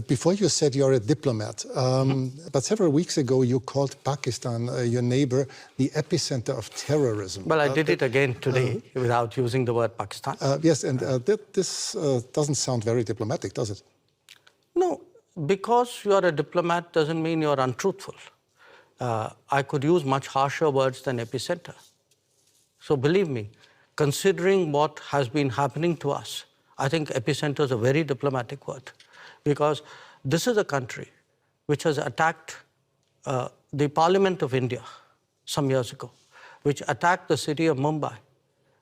Before you said you're a diplomat, but several weeks ago you called Pakistan, your neighbor, the epicenter of terrorism. Well, I did it again today without using the word Pakistan. Yes, and this doesn't sound very diplomatic, does it? No, because you are a diplomat doesn't mean you're untruthful. I could use much harsher words than epicenter. So believe me, considering what has been happening to us, I think epicenter is a very diplomatic word, because this is a country which has attacked the Parliament of India some years ago, which attacked the city of Mumbai,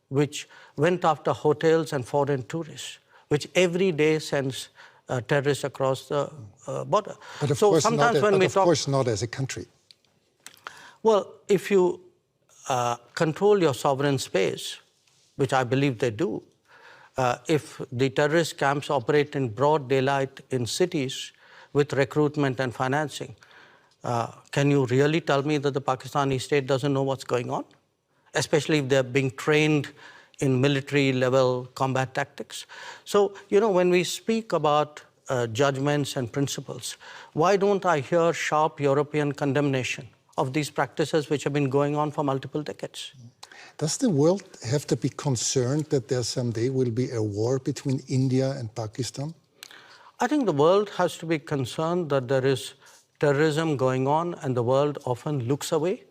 which went after hotels and foreign tourists, which every day sends terrorists across the border. But of course not as a country. Well, if you control your sovereign space, which I believe they do, if the terrorist camps operate in broad daylight in cities with recruitment and financing, can you really tell me that the Pakistani state doesn't know what's going on? Especially if they're being trained in military-level combat tactics. So, you know, when we speak about judgments and principles, why don't I hear sharp European condemnation of these practices which have been going on for multiple decades? Does the world have to be concerned that there someday will be a war between India and Pakistan? I think the world has to be concerned that there is terrorism going on, and the world often looks away.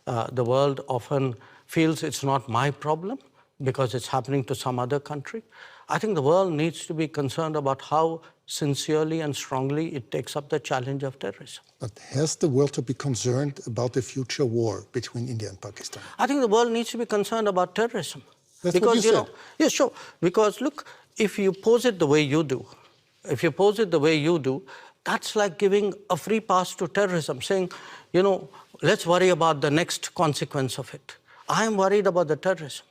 The world often feels it's not my problem because it's happening to some other country. I think the world needs to be concerned about how sincerely and strongly it takes up the challenge of terrorism. But has the world to be concerned about the future war between India and Pakistan? I think the world needs to be concerned about terrorism. That's what you said. Yeah, sure. Because look, if you pose it the way you do, that's like giving a free pass to terrorism, saying, you know, let's worry about the next consequence of it. I am worried about the terrorism.